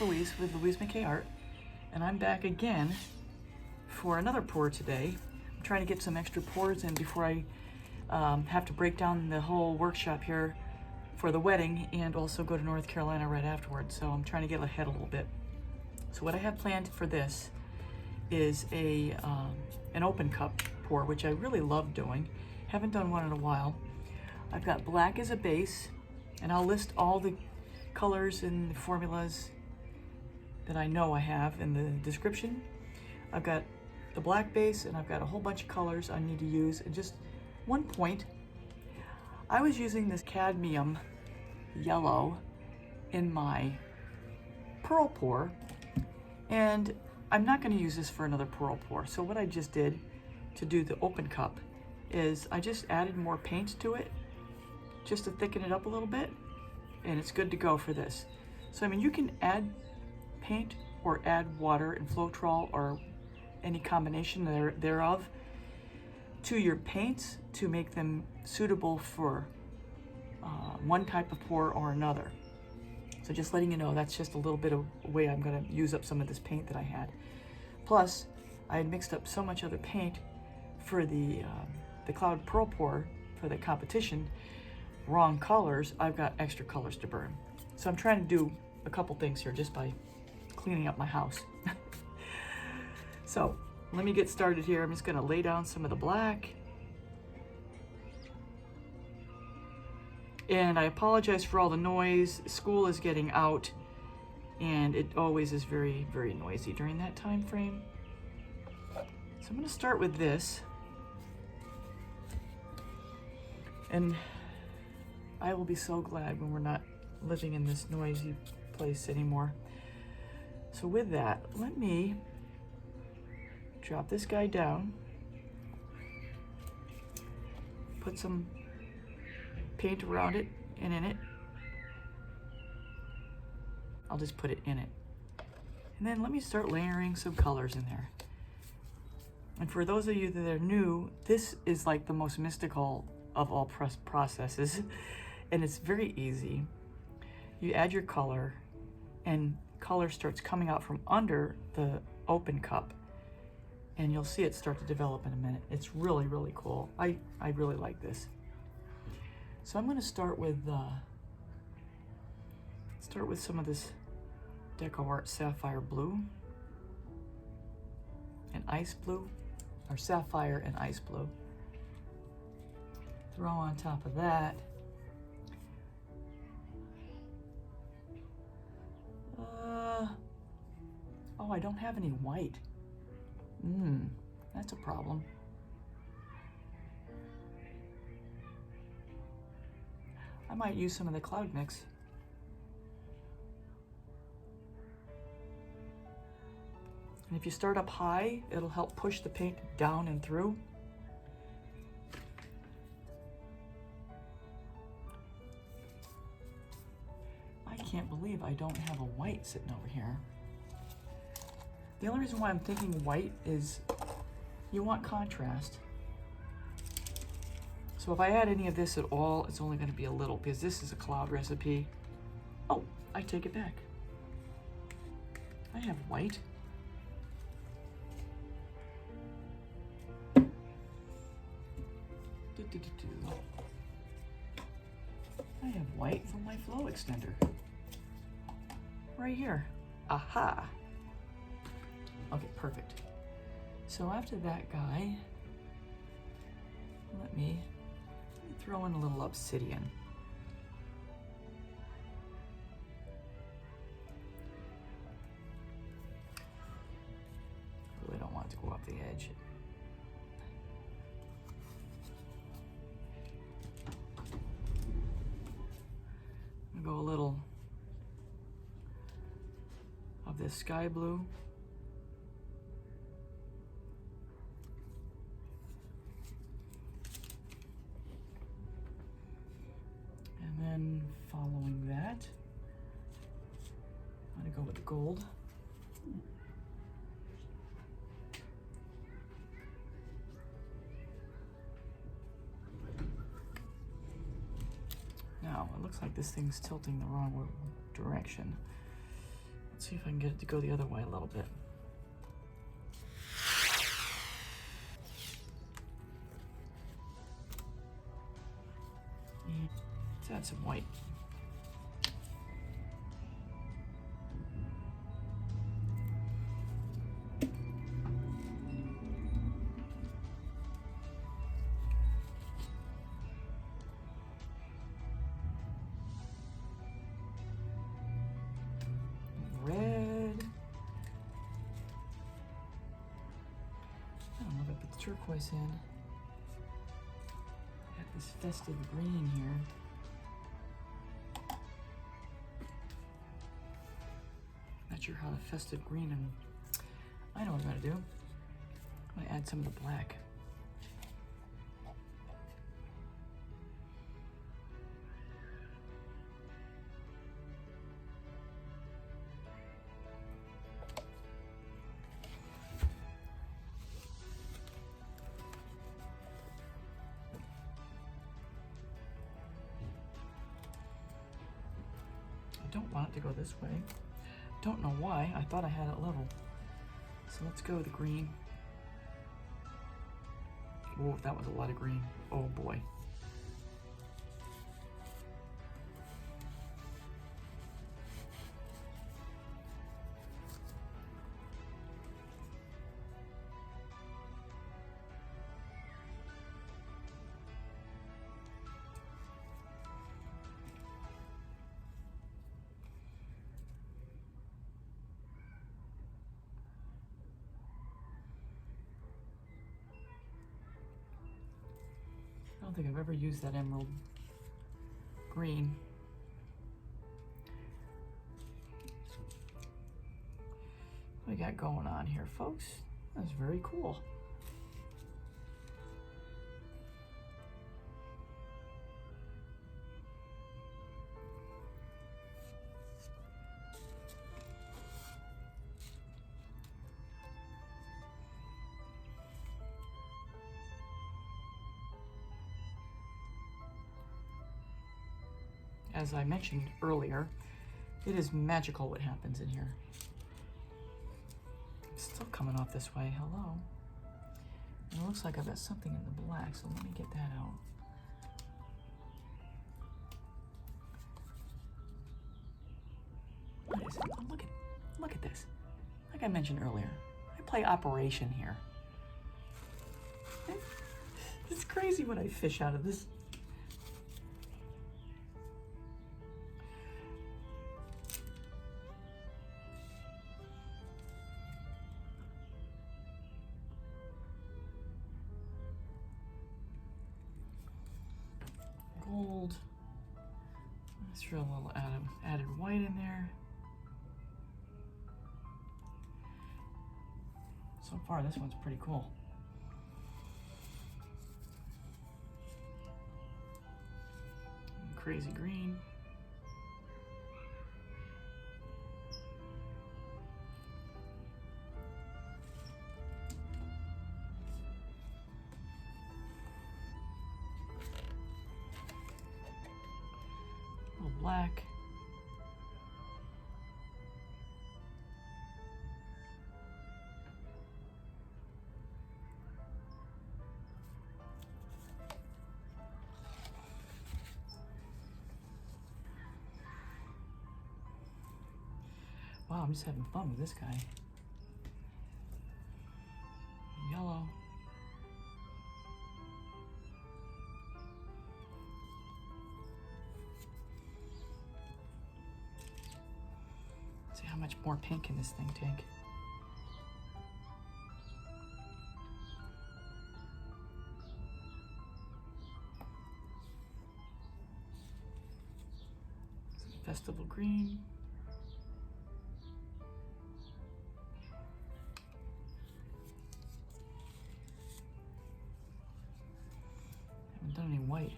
Louise with Louise McKay Art, and I'm back again for another pour today. I'm trying to get some extra pours in before I have to break down the whole workshop here for the wedding and also go to North Carolina right afterwards, so I'm trying to get ahead a little bit. So what I have planned for this is an open cup pour, which I really love doing. Haven't done one in a while. I've got black as a base, and I'll list all the colors and the formulas that I know I have in the description. I've got the black base, and I've got a whole bunch of colors I need to use. And just one point, I was using this cadmium yellow in my pearl pour, and I'm not going to use this for another pearl pour. So what I just did to do the open cup is I just added more paint to it just to thicken it up a little bit, and it's good to go for this. So I mean, you can add paint or add water and Floetrol or any combination thereof to your paints to make them suitable for one type of pour or another. So just letting you know, that's just a little bit of a way I'm going to use up some of this paint that I had. Plus, I had mixed up so much other paint for the Cloud Pearl pour for the competition, wrong colors. I've got extra colors to burn. So I'm trying to do a couple things here just by cleaning up my house. So let me get started here. I'm just going to lay down some of the black. And I apologize for all the noise. School is getting out, and it always is very, very noisy during that time frame. So I'm going to start with this. And I will be so glad when we're not living in this noisy place anymore. So with that, let me drop this guy down, put some paint around it and in it. I'll just put it in it. And then let me start layering some colors in there. And for those of you that are new, this is like the most mystical of all processes, and it's very easy. You add your color, and color starts coming out from under the open cup, and you'll see it start to develop in a minute. It's really, really cool. I really like this. So I'm going to start with some of this Deco Art Sapphire Blue and Ice Blue, or Sapphire and Ice Blue. Throw on top of that oh, I don't have any white. That's a problem. I might use some of the Cloud Mix. And if you start up high, it'll help push the paint down and through. I can't believe I don't have a white sitting over here. The only reason why I'm thinking white is you want contrast. So if I add any of this at all, it's only going to be a little, because this is a cloud recipe. Oh, I take it back. I have white. I have white from my flow extender. Right here. Aha! Okay, perfect. So after that guy, let me throw in a little obsidian. Really don't want it to go off the edge. I'm gonna go a little of this sky blue. And then following that, I'm gonna go with the gold. Now, it looks like this thing's tilting the wrong direction. Let's see if I can get it to go the other way a little bit. And let's add some white. Red. I don't know if I put the turquoise in. Got this festive green here. Not sure how the festive green, and I know what I'm gonna do. I'm gonna add some of the black. Don't want it to go this way. Don't know why. I thought I had it level. So let's go with the green. Oh, that was a lot of green. Oh boy. I don't think I've ever used that emerald green. What we got going on here, folks? That's very cool. As I mentioned earlier, it is magical what happens in here. It's still coming off this way. Hello. And it looks like I've got something in the black, so let me get that out. What is it? Oh, look at this. Like I mentioned earlier, I play Operation here. It's crazy what I fish out of this. Gold. Let's throw a little added white in there. So far, this one's pretty cool. Crazy green. Black. Wow, I'm just having fun with this guy. Yellow. See how much more pink can this thing take. Some festival green. Haven't done any white.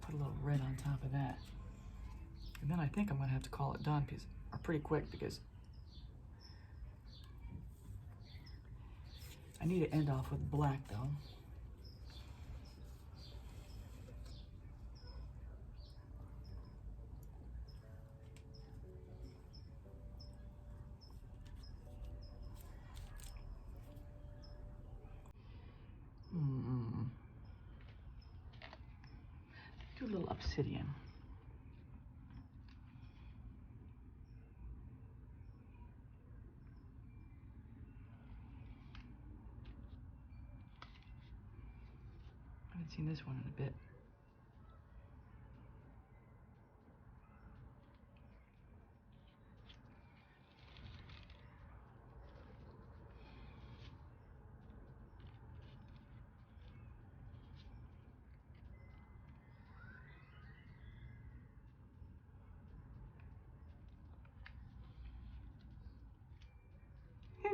Put a little red on top of that. And then I think I'm gonna have to call it done because, or pretty quick, because I need to end off with black though. Do a little obsidian. I haven't seen this one in a bit.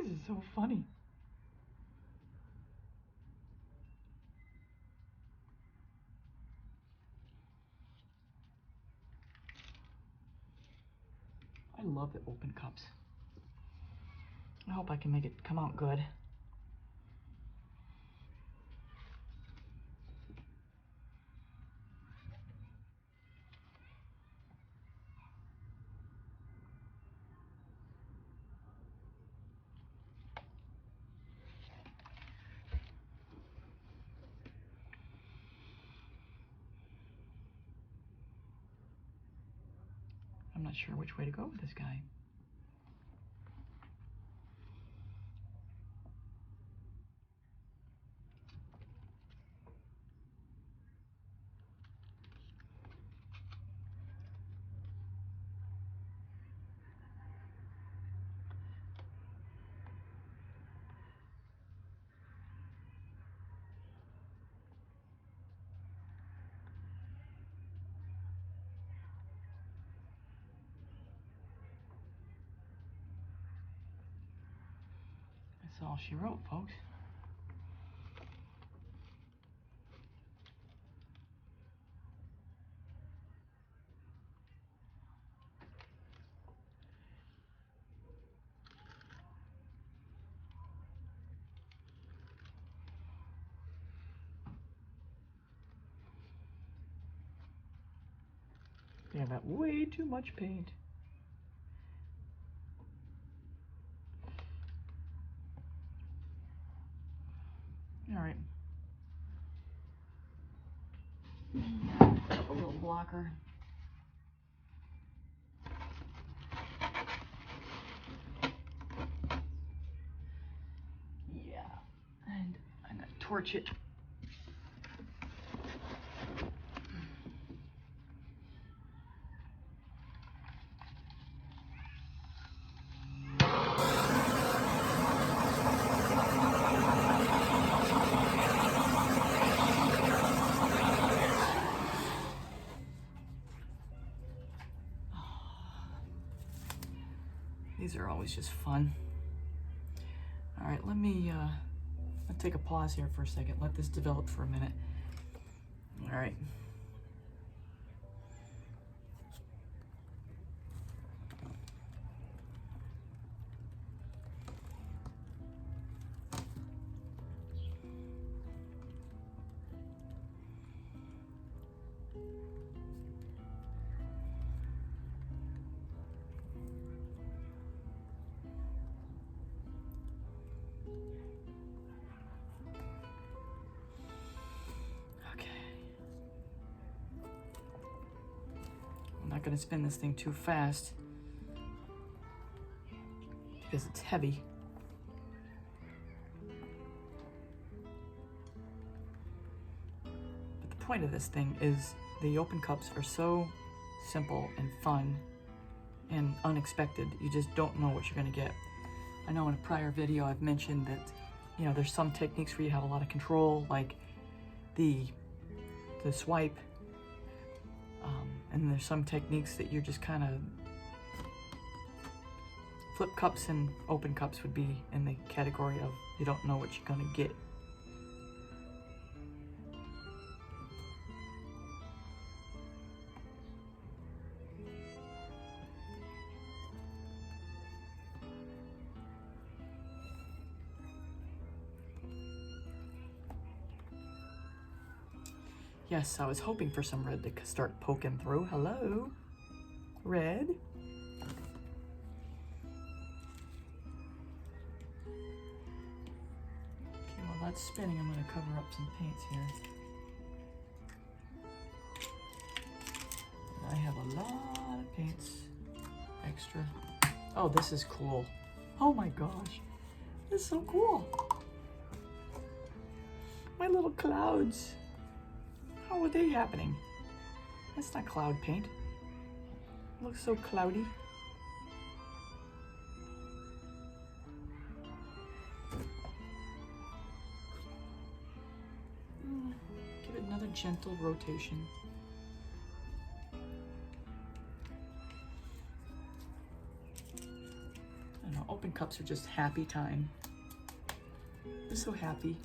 This is so funny. I love the open cups. I hope I can make it come out good. I'm not sure which way to go with this guy. That's all she wrote, folks. Yeah, got way too much paint. All right. A little blocker. Yeah, and I'm gonna torch it. These are always just fun. All right, let me let's take a pause here for a second. Let this develop for a minute. All right. I'm not going to spin this thing too fast because it's heavy. But the point of this thing is the open cups are so simple and fun and unexpected. You just don't know what you're going to get. I know in a prior video I've mentioned that, you know, there's some techniques where you have a lot of control, like the swipe. And there's some techniques that you're just kind of... Flip cups and open cups would be in the category of you don't know what you're going to get. Yes, I was hoping for some red to start poking through. Hello? Red? Okay, well it's spinning, I'm going to cover up some paints here. I have a lot of paints extra. Oh, this is cool. Oh my gosh, this is so cool. My little clouds. How are they happening? That's not cloud paint. It looks so cloudy. Give it another gentle rotation. I don't know, open cups are just happy time. They're so happy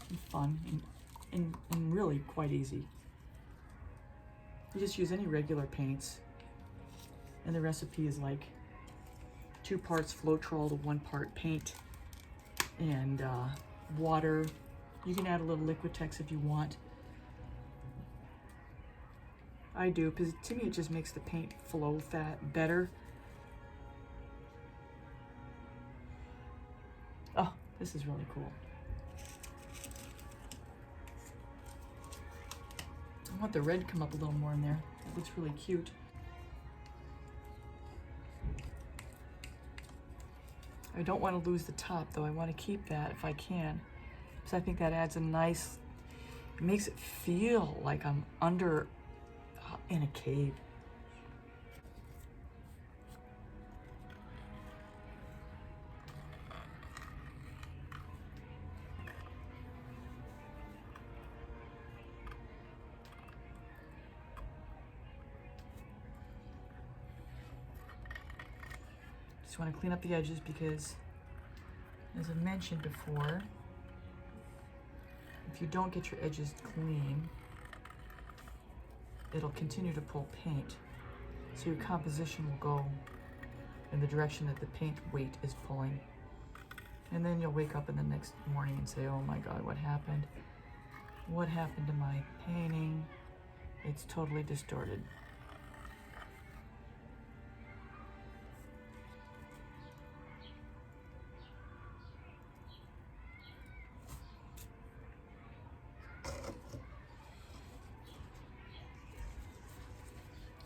and fun and really quite easy. You just use any regular paints, and the recipe is like 2 parts Floetrol to 1 part paint and water. You can add a little Liquitex if you want. I do, because to me it just makes the paint flow better. Oh, this is really cool. I want the red to come up a little more in there. It looks really cute. I don't want to lose the top though. I want to keep that if I can, because I think that adds a nice, it makes it feel like I'm under in a cave. Just want to clean up the edges because, as I mentioned before, if you don't get your edges clean, it'll continue to pull paint. So your composition will go in the direction that the paint weight is pulling. And then you'll wake up in the next morning and say, oh my God, what happened? What happened to my painting? It's totally distorted.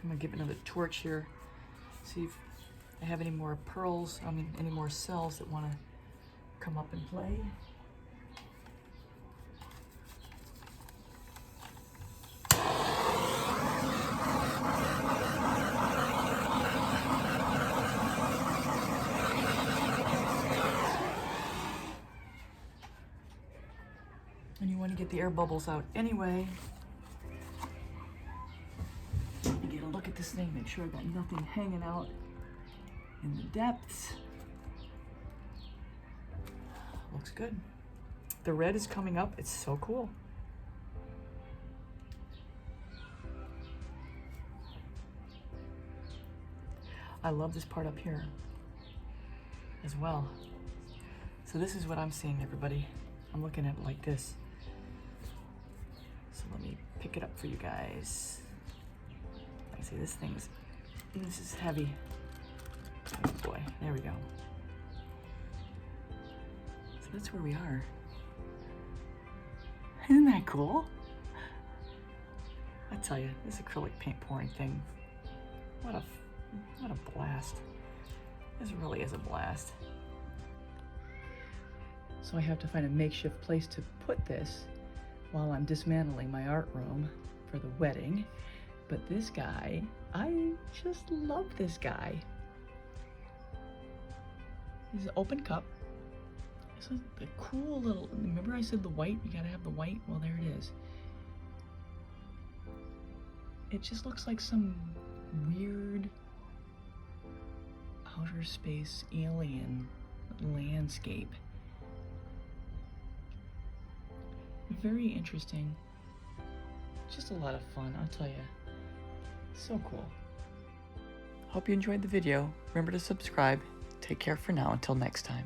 I'm gonna give it another torch here, see if I have any more pearls, any more cells that wanna come up and play. And you wanna get the air bubbles out anyway. Look at this thing, make sure I got nothing hanging out in the depths. Looks good. The red is coming up, it's so cool. I love this part up here as well. So this is what I'm seeing, everybody. I'm looking at it like this. So let me pick it up for you guys. See, this is heavy. Oh boy, there we go. So that's where we are. Isn't that cool? I tell you, this acrylic paint pouring thing, what a blast. This really is a blast. So I have to find a makeshift place to put this while I'm dismantling my art room for the wedding. But this guy, I just love this guy. He's an open cup. This is a cool little, remember I said the white? You gotta have the white? Well, there it is. It just looks like some weird outer space alien landscape. Very interesting. Just a lot of fun, I'll tell you. So cool. Hope you enjoyed the video. Remember to subscribe. Take care for now. Until next time.